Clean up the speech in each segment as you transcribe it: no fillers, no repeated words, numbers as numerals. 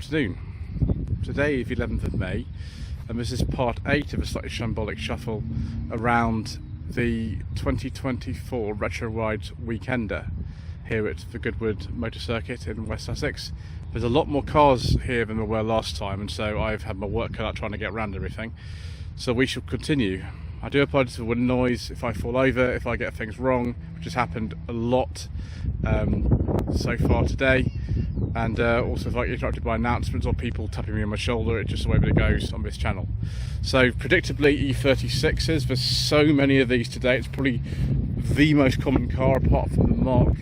afternoon. Today is the 11th of May and this is part 8 of a Slightly Shambolic Shuffle around the 2024 Retro Rides Weekender here at the Goodwood Motor Circuit in West Sussex. There's a lot more cars here than there were last time, and so I've had my work cut out trying to get around everything. So we shall continue. I do apologise for wind noise if I fall over, if I get things wrong, which has happened a lot so far today. And also if I get interrupted by announcements or people tapping me on my shoulder, it's just the way that it goes on this channel. So predictably E36s, there's so many of these today, it's probably the most common car apart from the Mark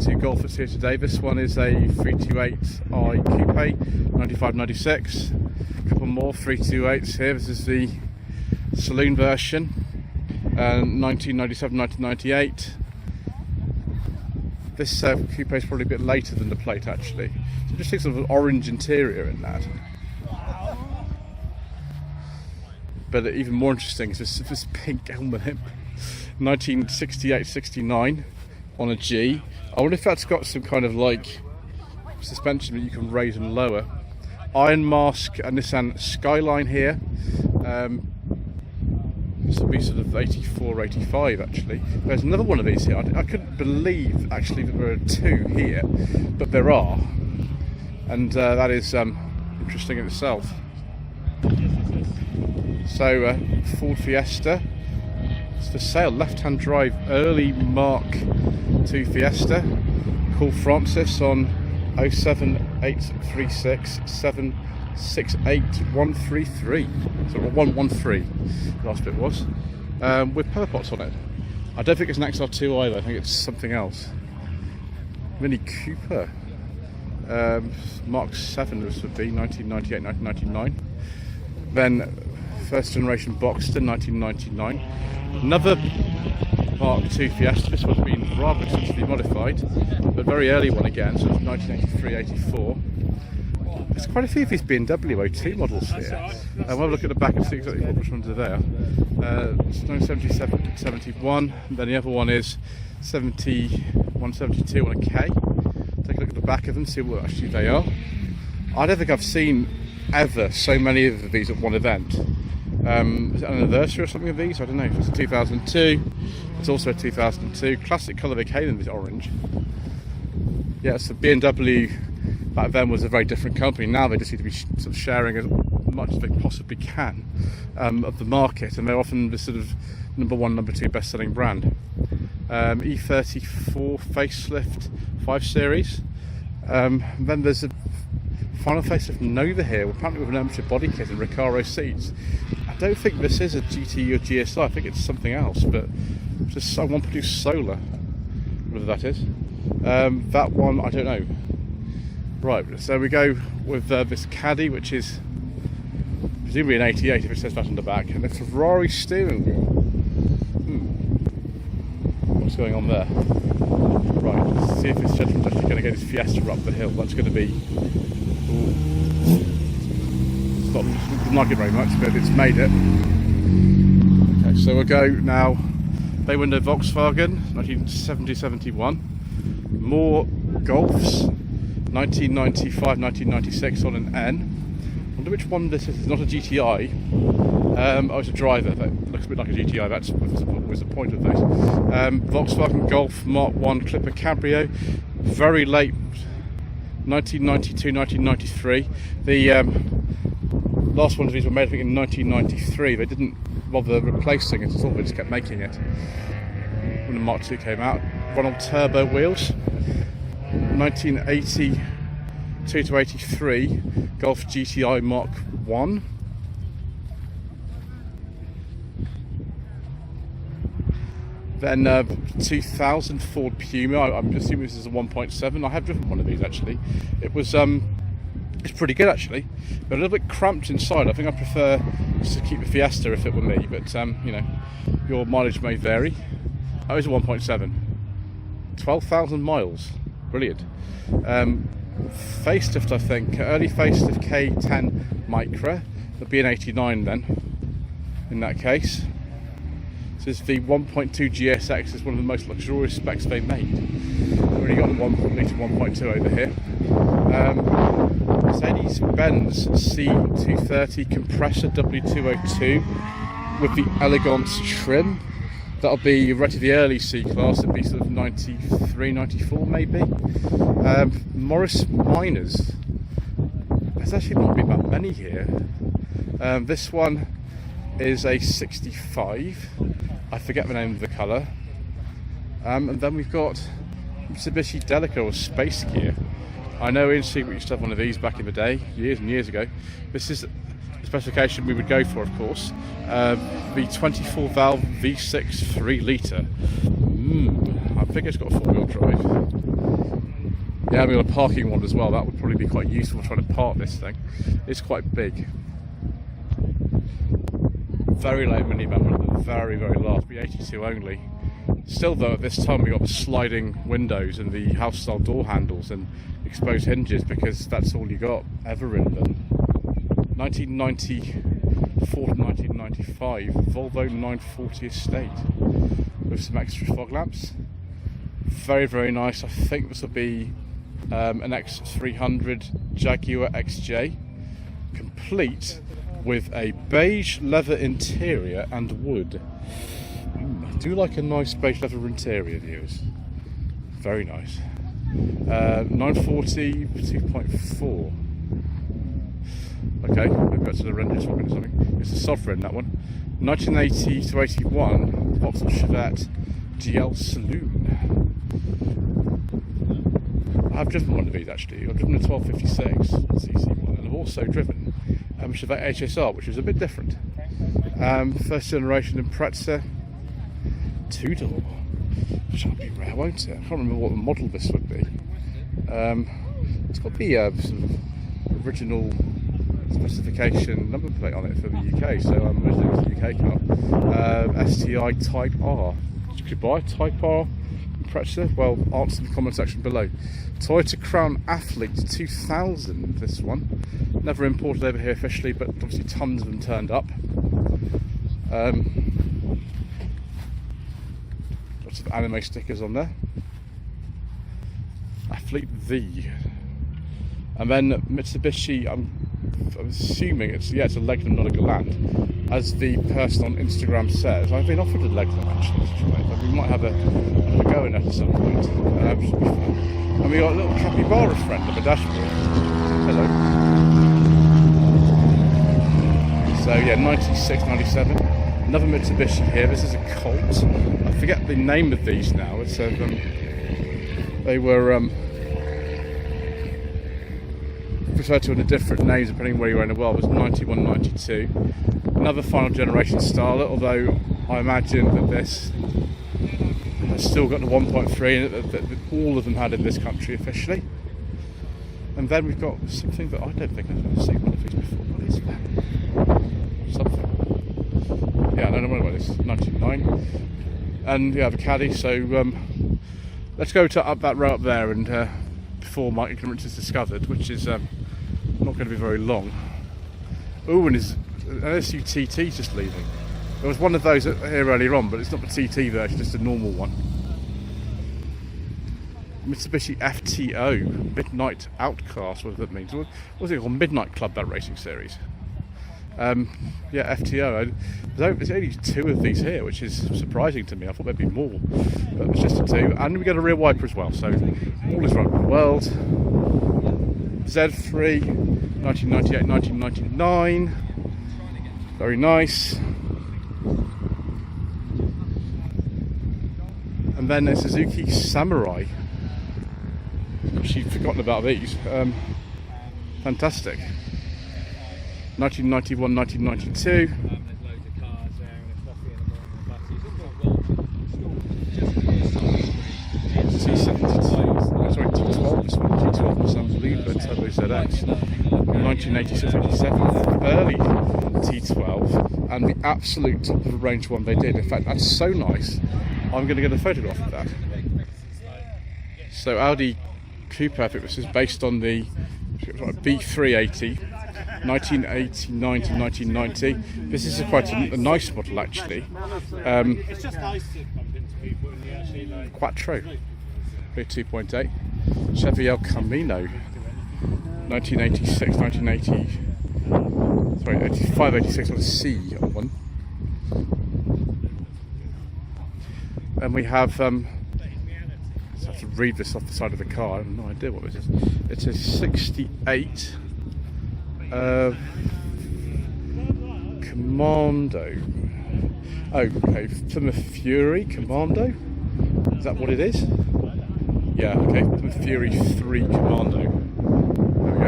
II Golf that's here today. This one is a 328i Coupe, 95-96. A couple more 328s here. This is the saloon version, 1997-1998. This coupe is probably a bit later than the plate actually. So just see sort of an orange interior in that. But even more interesting is this pink emblem. 1968-69 on a G. I wonder if that's got some kind of like suspension that you can raise and lower. Iron Mask and Nissan Skyline here. This will be sort of 84, 85 actually. There's another one of these here. I couldn't believe actually that there are two here, but there are. And that is interesting in itself. So Ford Fiesta. It's for sale, left-hand drive, early Mark II Fiesta. Call Francis on 07836 768-133. So 113, the last bit was. With pepper pots on it. I don't think it's an XR2 either, I think it's something else. Mini Cooper. Mark 7 this would be, 1998-1999. Then first generation Boxster, 1999. Another Mark II Fiesta, this one's been rather extensively modified, but very early one again, so it's 1983-84. There's quite a few of these BMW 02 models here. I'll have a look at the back and see exactly which ones are there. 1977-71, then the other one is 71-72 on a K. Take a look at the back of them, see what actually they are. I don't think I've seen ever so many of these at one event. Is it an anniversary or something of these? I don't know. It's a 2002. It's also a 2002. Classic colour they came in, this orange. Yeah, it's the BMW. Back then was a very different company. Now they just seem to be sort of sharing as much as they possibly can of the market, and they're often the sort of number one, number two best-selling brand. E34 facelift 5 Series. Then there's a final facelift Nova here, apparently with an amateur body kit and Recaro seats. I don't think this is a GT or GSI. I think it's something else, but just one produced solar, whatever that is. That one I don't know. Right, so we go with this Caddy, which is presumably an 88 if it says that on the back, and it's a Ferrari steering wheel. What's going on there? Right, let's see if this gentleman's actually going to get his Fiesta up the hill. That's going to be... It's not like it very much, but it's made it. Okay, so we'll go now. Bay window Volkswagen, 1970-71. More Golfs. 1995-1996 on an N. I wonder which one this is. It's not a GTI. Oh, it's a driver. That looks a bit like a GTI. That's was the point of those. Volkswagen Golf Mark 1 Clipper Cabrio. Very late, 1992-1993. The last one of these were made, I think, in 1993. They didn't bother replacing it at all. They just kept making it when the Mark II came out. Ronald turbo wheels. 1982 to 83 Golf GTI Mark 1. Then 2000 Ford Puma. I'm assuming this is a 1.7. I have driven one of these actually. It was it's pretty good actually, but a little bit cramped inside. I think I prefer just to keep the Fiesta if it were me, but you know, your mileage may vary. Oh, it's a 1.7. 12,000 miles. Brilliant. Facelift, I think, early facelift K10 Micra. It'll be an 89 then, in that case. This is the 1.2 GSX. It's one of the most luxurious specs they've made. We've already got the 1.2 over here. Mercedes-Benz C230 compressor W202 with the elegant trim. That'll be right the early C-Class, it'll be sort of 93, 94 maybe. Morris Minors. There's actually not been that many here. This one is a 65. I forget the name of the colour. And then we've got Mitsubishi Delica or Space Gear. I know in Secret we used to have one of these back in the day, years and years ago. This is the specification we would go for, of course. The 24 valve V6 3 litre. I think it's got a 4-wheel drive. Yeah, I mean a parking one as well. That would probably be quite useful trying to park this thing. It's quite big. Very low minivan, one of the very, very last, B82 only. Still though, at this time we got the sliding windows and the house style door handles and exposed hinges because that's all you got ever in them. 1994 to 1995 Volvo 940 Estate with some extra fog lamps. Very, very nice. I think this will be an X300 Jaguar XJ, complete with a beige leather interior and wood. I do like a nice beige leather interior, viewers. Very nice. 940 2.4. Okay, maybe that's the render or something. It's a sovereign, that one. 1980 to 81 Vauxhall Chevette GL Saloon. I've driven one of these actually. I've driven a 1256cc one, and I've also driven a Chevette HSR, which is a bit different. First generation Impreza, 2-door, which will be rare, won't it? I can't remember what the model this would be. It's got the some original specification number plate on it for the UK, so I'm imagining it's a UK car. STI Type R. You could buy a Type R Impreza? Well, answer in the comment section below. Toyota Crown Athlete 2000, this one. Never imported over here officially, but obviously tons of them turned up. Lots of anime stickers on there. Athlete V. And then Mitsubishi, I'm assuming it's a Legnum, not a Galant. As the person on Instagram says, I've been offered a Legnum actually, but we might have a go in it at some point. And we got a little capybara friend on the dashboard. Hello. So yeah, 96, 97. Another Mitsubishi here. This is a Colt. I forget the name of these now. It's they were referred to under different names depending where you were in the world. It was 91, 92. Another final generation Starlet, although I imagine that this has still got the 1.3 in it that all of them had in this country officially. And then we've got something that I don't think I've ever seen one of these before. What is that? Something. Yeah, I don't know what it is. 99. And yeah, the caddy. So let's go to up that row up there, and before my ignorance is discovered, which is not going to be very long. Oh, and an SUTT just leaving. There was one of those here earlier on, but it's not the TT version, just a normal one. Mitsubishi FTO, Midnight Outcast, what that means. What's it called? Midnight Club, that racing series. Yeah, FTO. There's only 2 of these here, which is surprising to me. I thought there'd be more, but it's just a 2. And we get a rear wiper as well, so all is right with the world. Z3, 1998, 1999. Very nice. And then a Suzuki Samurai. Actually forgotten about these. Fantastic. 1991, 1992. T72. Sorry, T12. This one, T12 was unbelievable. Turbo ZX. 1986, 87. Early T12, and the absolute top of the range one they did. In fact, that's so nice. I'm going to get a photograph of that. So Audi Coupe, I think this is based on the B380, 1989 to 1990. This is quite a nice model actually. It's just nice to bump into people and you actually like. Quattro, 2.8. Chevy El Camino. 1986, 1980, sorry, 85, 86 on a C on one. And we have, I have to read this off the side of the car, I have no idea what this is. It's a 68 Commando. Oh, okay, Plymouth Fury Commando? Is that what it is? Yeah, okay, Plymouth Fury 3 Commando. There we go.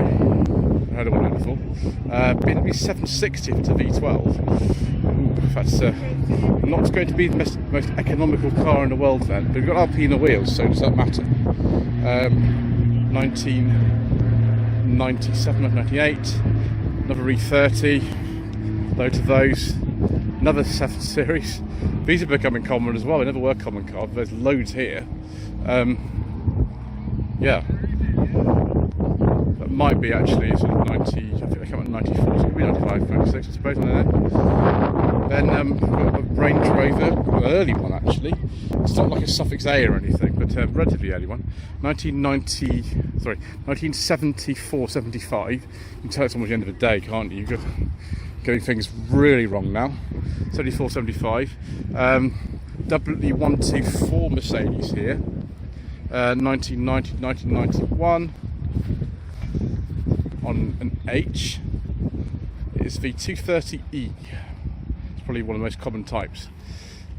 I heard of one before. BMW 760 if it's a V12. Ooh, that's not going to be the most economical car in the world then, but we've got Alpina wheels, so does that matter? 1997, 1998, another E30, loads of those, another 7 Series. These are becoming common as well, they never were common cars, there's loads here. Yeah. That might be actually sort of 90, I think they come out in 94, so it could be 95, 96 I suppose, I don't know. Then we've got a Range Rover, an early one actually. It's not like a Suffix A or anything, but a relatively early one. 1974, 75. You can tell it's almost the end of the day, can't you? You're getting things really wrong now. 74, 75. W124 Mercedes here. 1990, 1991. On an H. It's the 230E. It's probably one of the most common types.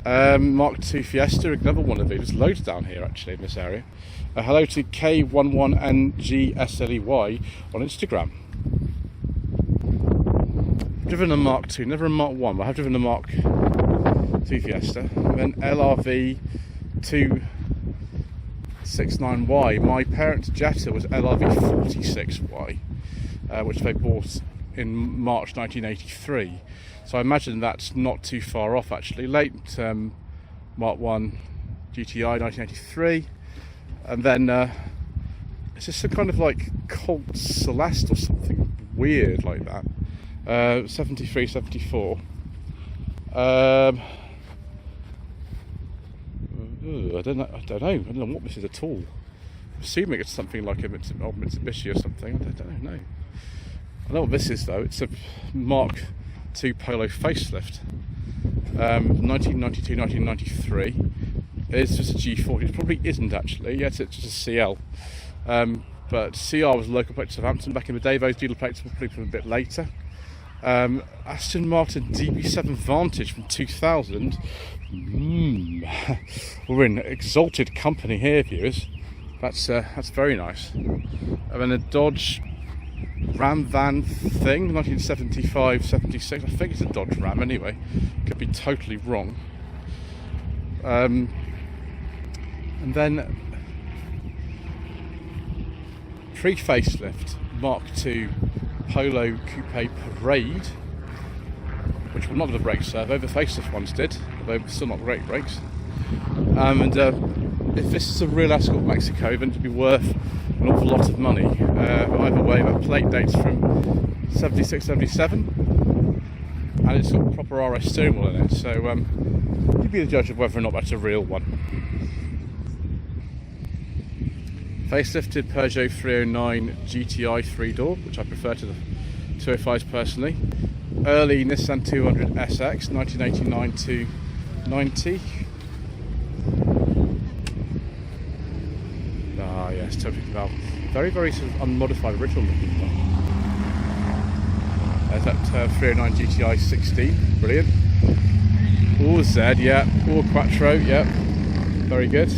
Mark II Fiesta, another one of these. There's loads down here actually in this area. Hello to K11NGSLEY on Instagram. Driven a Mark II, never a Mark 1, but I have driven a Mark II Fiesta. And then LRV 269Y. My parents' Jetta was LRV 46Y, which they bought in March 1983. So I imagine that's not too far off actually. Late Mark 1 GTI 1983. And then it's just a kind of like Colt Celeste or something weird like that. 73, 74. I don't know what this is at all. I'm assuming it's something like a Mitsubishi or something. I don't know. I know what this is though. It's a Mark II Polo facelift. 1992, 1993. It's just a G40. It probably isn't actually. Yes, it's just a CL. But CR was local plate to Southampton back in the day. Those dealer plates were probably from a bit later. Aston Martin DB7 Vantage from 2000. We're in exalted company here, viewers. That's very nice. And then a Dodge Ram van thing, 1975, 76. I think it's a Dodge Ram anyway. Could be totally wrong. And then pre-facelift Mark II Polo Coupe Parade, which will not have a brake servo. The facelift ones did, although still not great brakes. And if this is a real Escort Mexico, then it'd be worth an awful lot of money. Either way, the plate dates from 76, 77, and it's got proper RS steering wheel in it. So you'd be the judge of whether or not that's a real one. Facelifted Peugeot 309 GTI 3-door, which I prefer to the 205s personally. Early Nissan 200 SX, 1989 to 90. Ah yes, totally valve. Very, very sort of unmodified original looking one. There's that 309 GTI 16, brilliant. All Z, yeah. All Quattro, yeah. Very good.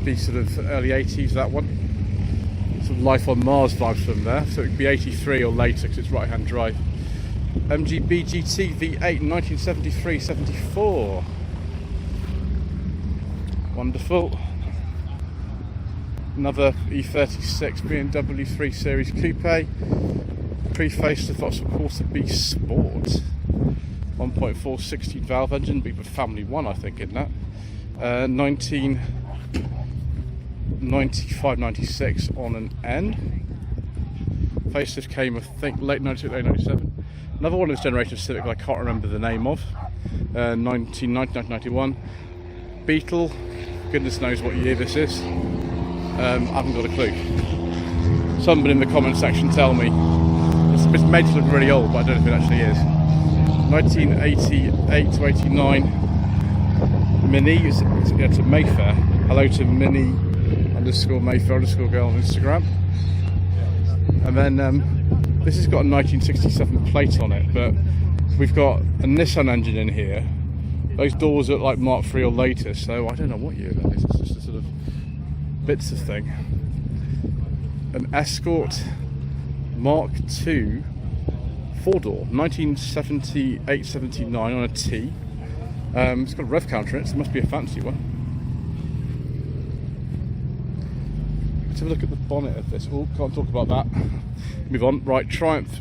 Be sort of early 80s, that one. Some Life on Mars vibes from there, so it could be 83 or later because it's right hand drive. MGB GT V8 1973-74. Wonderful. Another E36 BMW 3 Series Coupe. Pre-facelift Vauxhall Corsa B Sport. 1.4 16 valve engine, be the family one I think in that. 1995-96 on an N. Facelift came I think late 92, late 97. Another one of this generation of Civic I can't remember the name of. 1990, 1991. Beetle Goodness knows what year this is. I haven't got a clue. Somebody in the comment section tell me. It's made to look really old, but I don't know if it actually is. 1988 to 89. Minnie, it's a Mayfair. Hello to Minnie_Mayfair_girl on Instagram. And then this has got a 1967 plate on it, but we've got a Nissan engine in here. Those doors look like Mark III or later, so I don't know what year that is. It's just a sort of bits of thing. An Escort Mark II 4-door, 1978-79 on a T. It's got a rev counter in it, so it must be a fancy one. Let's have a look at the bonnet of this. Oh, can't talk about that. Move on. Right, Triumph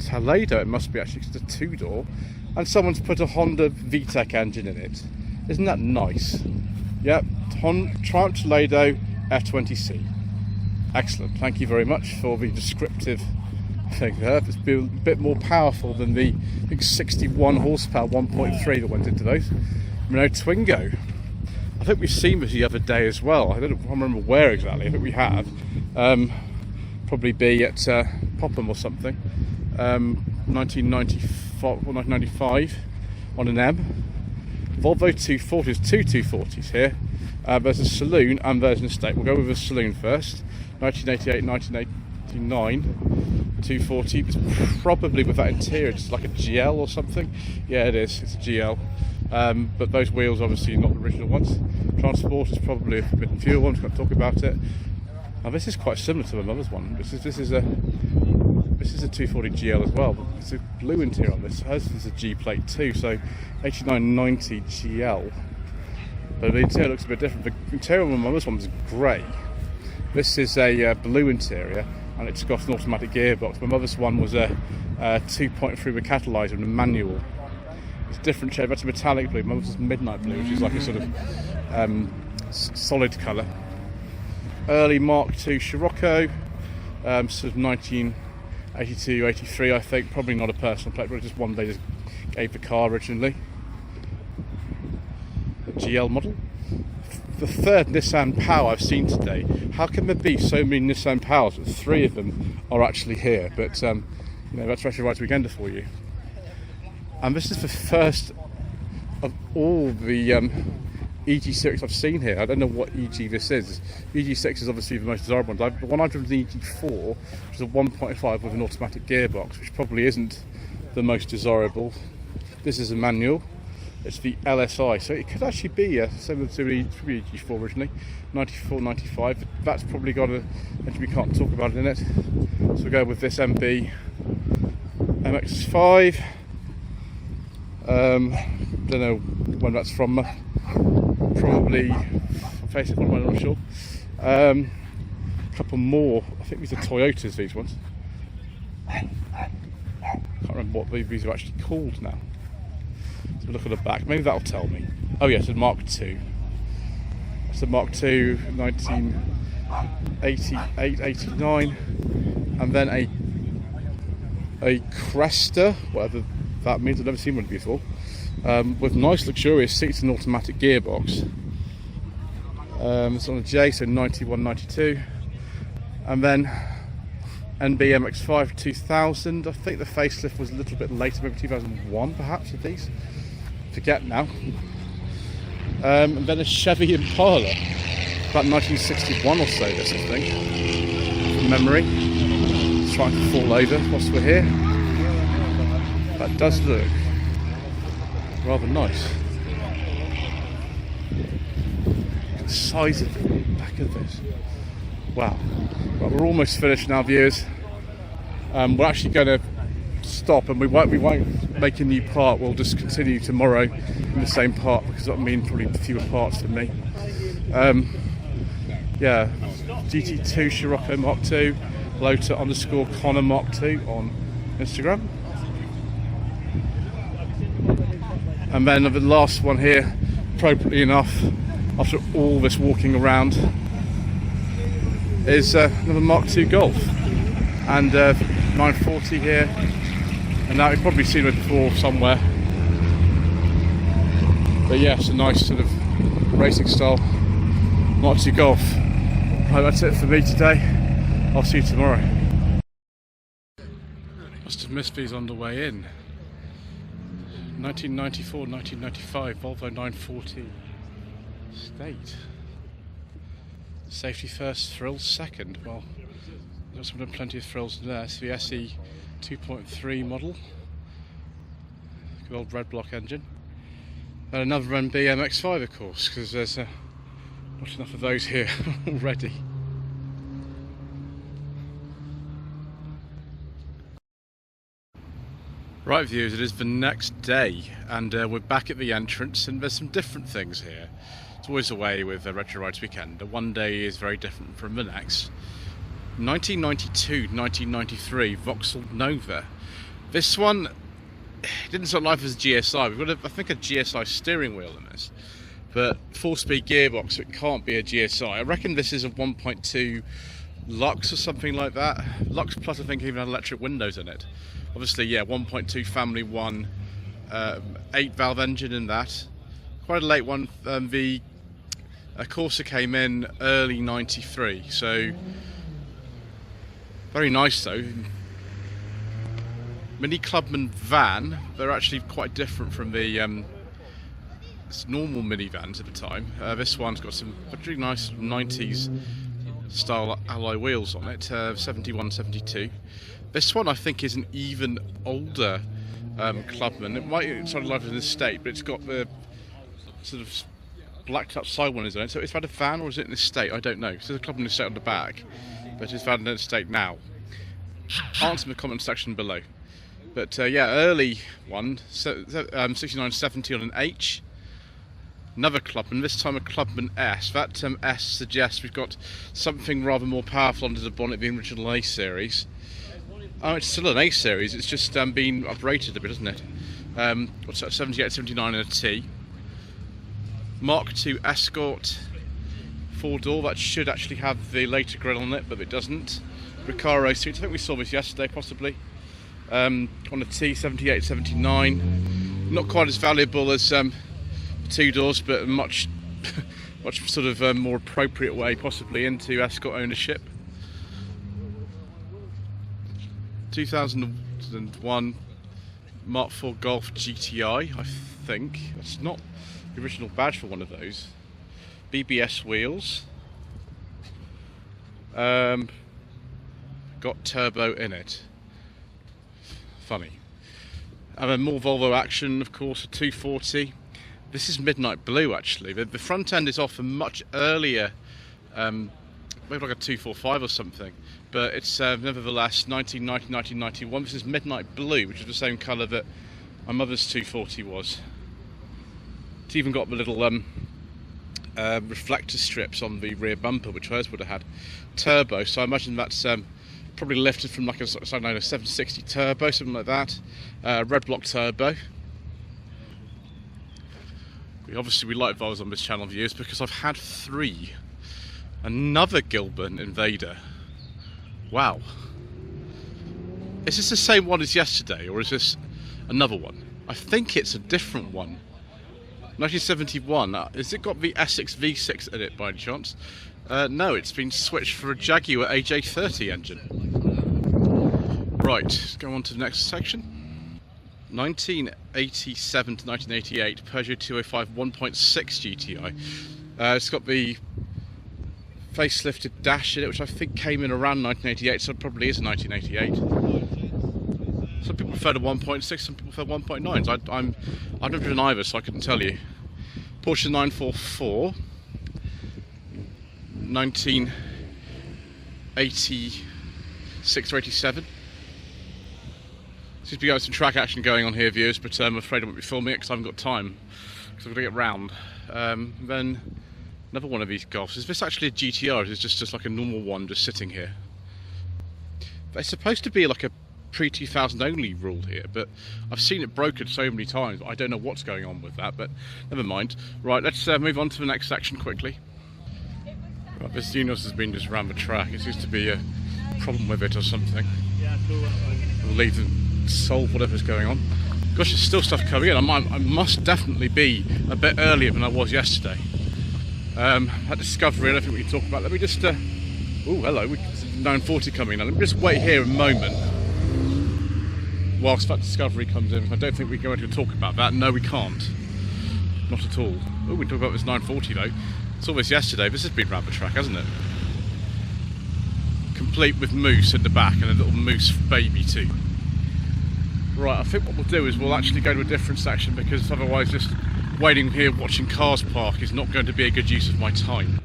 Toledo, it must be actually, because it's a 2-door. And someone's put a Honda VTEC engine in it. Isn't that nice? Yep, Triumph Toledo F20C. Excellent, thank you very much for the descriptive thing there. It's a bit more powerful than the big 61 horsepower 1.3 that went into those. Renault Twingo. I think we've seen this the other day as well. I can't remember where exactly. I think we have. Probably be at Popham or something. 1995 on an M. Volvo 240s, two 240s here. There's a saloon and there's an estate. We'll go with the saloon first. 1988, 1989. 240. It's probably with that interior, just like a GL or something. Yeah, it is. It's a GL. But those wheels obviously not the original ones. Transport is probably a forbidden fuel one. I'm going to talk about it. Now this is quite similar to my mother's one. This is a 240 GL as well. But it's a blue interior on this. Hers is a G plate too. So 8990 GL. But the interior looks a bit different. The interior on my mother's one was grey. This is a blue interior, and it's got an automatic gearbox. My mother's one was a 2.3 with catalyser and a manual. It's a different shade. That's a metallic blue. My mother's is midnight blue, which is like a sort of solid colour. Early Mark II Scirocco, sort of 1982, 83, I think. Probably not a personal plate, but just one they just gave the car originally. The GL model. The third Nissan Power I've seen today. How can there be so many Nissan Powers, but 3 of them are actually here? But you know, that's Retro Rides Weekender for you. And this is the first of all the EG6 I've seen here. I don't know what EG this is. EG6 is obviously the most desirable one. The one I've driven is the EG4, which is a 1.5 with an automatic gearbox, which probably isn't the most desirable. This is a manual. It's the LSI, so it could actually be similar to the EG4 originally, 94, 95. That's probably got a engine we can't talk about it in it. So we'll go with this MB MX5. Don't know when that's from. Probably facing one, I'm not sure. A couple more. I think these are Toyotas. These ones. Can't remember what these are actually called now. So look at the back. Maybe that'll tell me. Oh yes, it's a Mark II. It's a Mark II, 1988, 89, and then a Cresta, whatever that means. I've never seen one before. With nice luxurious seats and automatic gearbox. It's on a J, so 91, 92. And then NB MX5 2000. I think the facelift was a little bit later, maybe 2001 perhaps of these. Forget now. And then a Chevy Impala, about 1961 or so, this I think, from memory. It's trying to fall over whilst we're here. That does look rather nice. The size of the back of this. Wow. Right, we're almost finished now, viewers. We're actually going to stop, and we won't make a new part. We'll just continue tomorrow in the same part, because that means probably fewer parts for me. Yeah, GT2 Scirocco Mark II, Lota_Connor Mark II on Instagram. And then the last one here, appropriately enough, after all this walking around, is another Mark II Golf, and 940 here, and now you've probably seen it before somewhere. But yeah, it's a nice sort of racing style Mark II Golf. Right, that's it for me today. I'll see you tomorrow. Must have missed these on the way in. 1994, 1995 Volvo 940 State. Safety first, thrills second. Well, there's plenty of thrills in there. It's the SE 2.3 model. Good old red block engine. And another MB MX5, of course, because there's not enough of those here already. Right viewers, it is the next day and we're back at the entrance, and there's some different things here. It's always the way with Retro Rides Weekend. One day is very different from the next. 1992-1993 Vauxhall Nova. This one didn't start life as a GSI. We've got I think a GSI steering wheel in this, but 4-speed gearbox, so it can't be a GSI. I reckon this is a 1.2 Lux or something like that. Lux Plus, I think, even had electric windows in it. Obviously, yeah, 1.2 Family 1, 8-valve engine in that. Quite a late one. The Corsa came in early 93, so very nice though. Mini Clubman van. They're actually quite different from the normal minivans at the time. This one's got some pretty nice 90s style alloy wheels on it, 71, 72. This one I think is an even older Clubman. It might sort of like an estate, but it's got the sort of blacked up side one, isn't it? So it's had a van, or is it an estate? I don't know. So there's a Clubman estate on the back, but it's had an estate now. Answer in the comment section below. But yeah, early one, 6970 on an H. Another Clubman, this time a Clubman S. That S suggests we've got something rather more powerful under the bonnet, the original A series. Oh, it's still an A series, it's just been uprated a bit, isn't it? What's that, 78, 79 and a T. Mark II Escort, 4-door, that should actually have the later grille on it, but it doesn't. Recaro seats, I think we saw this yesterday possibly. On a T, 78, 79. Not quite as valuable as 2 doors, but a much sort of more appropriate way possibly into Escort ownership. 2001 Mark IV Golf GTI, I think. That's not the original badge for one of those. BBS wheels. Got turbo in it. Funny. And then more Volvo action, of course, a 240. This is midnight blue actually. The front end is off a much earlier, maybe like a 245 or something. But it's nevertheless 1990, 1991. This is midnight blue, which is the same colour that my mother's 240 was. It's even got the little reflector strips on the rear bumper, which hers would have had. Turbo, so I imagine that's probably lifted from like a 760 turbo, something like that. Red block turbo. We like Volvos on this channel, viewers, because I've had 3. Another Gilburn Invader. Wow. Is this the same one as yesterday, or is this another one? I think it's a different one. 1971. Has it got the Essex V6 in it by any chance? No, it's been switched for a Jaguar AJ30 engine. Right, let's go on to the next section. 1987 to 1988 Peugeot 205 1.6 GTI. It's got the facelifted dash in it, which I think came in around 1988, so it probably is 1988. Some people prefer the 1.6, some people prefer 1.9s. I've never driven either, so I couldn't tell you. Porsche 944, 1986 or 87. Seems to be some track action going on here, viewers, but I'm afraid I won't be filming it because I haven't got time, because I've got to get round. Then another one of these Golfs. Is this actually a GTR, or is it just like a normal one just sitting here? It's supposed to be like a pre-2000 only rule here, but I've seen it brokered so many times. I don't know what's going on with that, but never mind. Right, let's move on to the next section quickly. Right, this Unos has been just around the track. It seems to be a problem with it or something. We'll leave them solve whatever's going on. Gosh, there's still stuff coming in. I must definitely be a bit earlier than I was yesterday. That Discovery, I don't think we can talk about. Let me just... oh, hello. 940 coming in. Let me just wait here a moment whilst that Discovery comes in. I don't think we can go into talk about that. No, we can't. Not at all. Oh, we can talk about this 940 though. It's almost yesterday. This has been round the track, hasn't it? Complete with moose at the back and a little moose baby too. Right, I think what we'll do is we'll actually go to a different section, because otherwise just waiting here watching cars park is not going to be a good use of my time.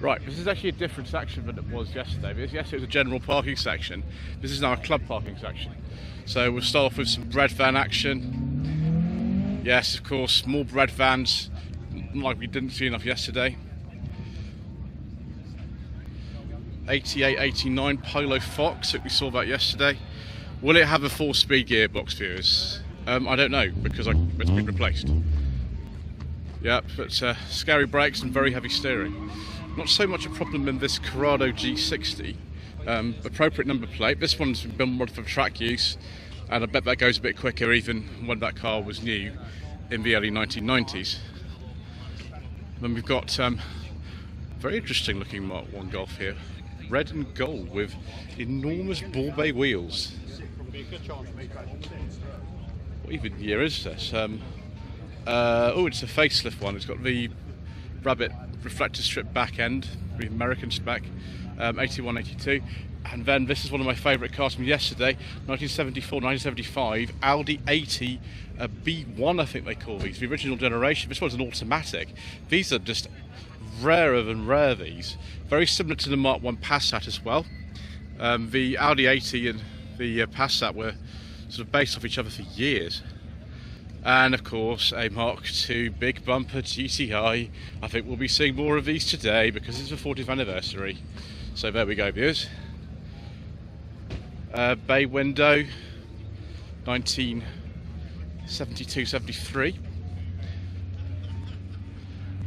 Right, this is actually a different section than it was yesterday. Yesterday it was a general parking section. This is now a club parking section. So we'll start off with some bread van action. Yes, of course, more bread vans, like we didn't see enough yesterday. 88, 89 Polo Fox, that we saw that yesterday. Will it have a 4-speed gearbox, viewers? I don't know, because it's been replaced. Yeah, but scary brakes and very heavy steering. Not so much a problem in this Corrado G60. Appropriate number plate. This one's been modified for track use, and I bet that goes a bit quicker even when that car was new in the early 1990s. Then we've got very interesting looking Mark 1 Golf here. Red and gold with enormous ball bay wheels. What even year is this? Oh, it's a facelift one. It's got the rabbit reflector strip back end, the American spec, 81, 82. And then this is one of my favourite cars from yesterday, 1974, 1975, Audi 80 B1, I think they call these, the original generation. This one's an automatic. These are just rarer than rare, these. Very similar to the Mark 1 Passat as well. The Audi 80 and the Passat were sort of based off each other for years. And of course a Mark II big bumper GTI. I think we'll be seeing more of these today because it's the 40th anniversary. So there we go, viewers. Bay window, 1972-73.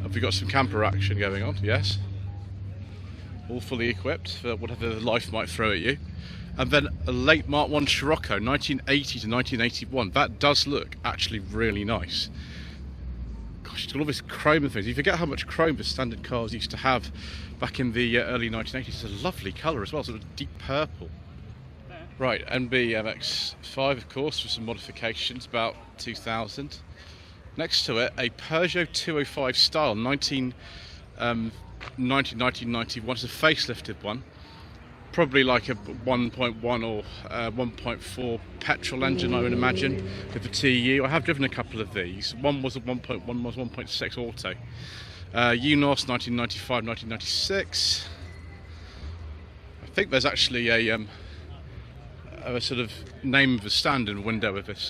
Have we got some camper action going on? Yes. All fully equipped for whatever life might throw at you. And then a late Mark 1 Scirocco, 1980 to 1981. That does look actually really nice. Gosh, it's got all this chrome and things. You forget how much chrome the standard cars used to have back in the early 1980s. It's a lovely colour as well, sort of deep purple. Right, NB MX-5, of course, with some modifications, about 2000. Next to it, a Peugeot 205 style, 1991. It's a facelifted one. Probably like a 1.1 or 1.4 petrol engine, I would imagine, with a TU. I have driven a couple of these. One was a 1.1, one was 1.6 auto. UNOS 1995, 1996. I think there's actually a sort of name of the stand in the window of this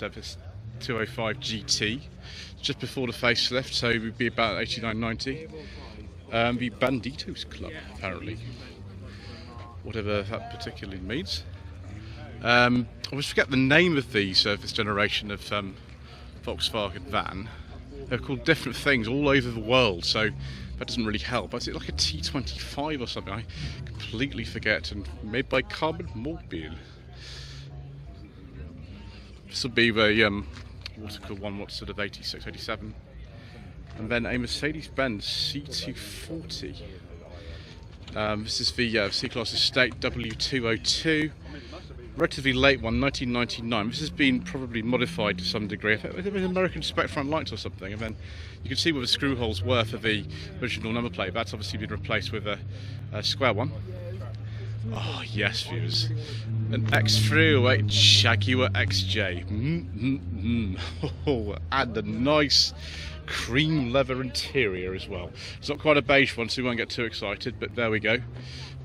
205 GT. Just before the facelift, so it would be about 89, 90. The Banditos Club, apparently. Whatever that particularly means. I always forget the name of these this generation of Volkswagen van. They're called different things all over the world, so that doesn't really help. Is it like a T25 or something? I completely forget. And made by Carbon Mobile. This will be the water-cooled one, what's sort of 86, 87. And then a Mercedes-Benz C240. This is the C-Class Estate W202, relatively late one, 1999. This has been probably modified to some degree. I think it was American spec front lights or something, and then you can see where the screw holes were for the original number plate. That's obviously been replaced with a square one. Oh yes, viewers, an X308 Jaguar XJ. Oh, and a nice cream leather interior as well. It's not quite a beige one, so we won't get too excited, but there we go.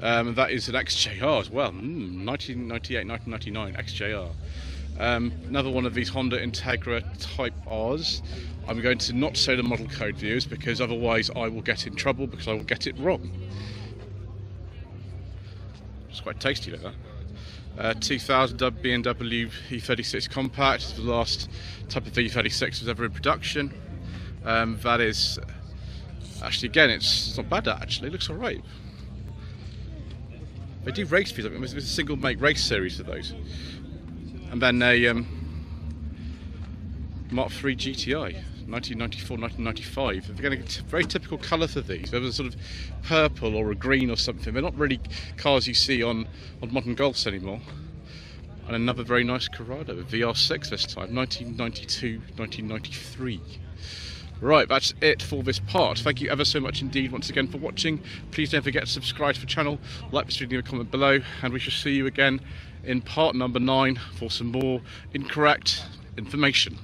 And that is an XJR as well. 1998, 1999 XJR. Another one of these Honda Integra Type Rs. I'm going to not say the model code, viewers, because otherwise I will get in trouble because I will get it wrong. It's quite tasty like that. 2000 BMW E36 Compact. It's the last type of E36 was ever in production. That is actually, again, it's not bad actually, it looks alright. They do race these, there's a single make race series of those. And then a Mark III GTI, 1994, 1995. They're getting a very typical colour for these. They're a sort of purple or a green or something. They're not really cars you see on modern Golfs anymore. And another very nice Corrado, VR6 this time, 1992, 1993. Right, that's it for this part. Thank you ever so much indeed once again for watching. Please don't forget to subscribe to the channel, like this video, comment below, and we shall see you again in part number 9 for some more incorrect information.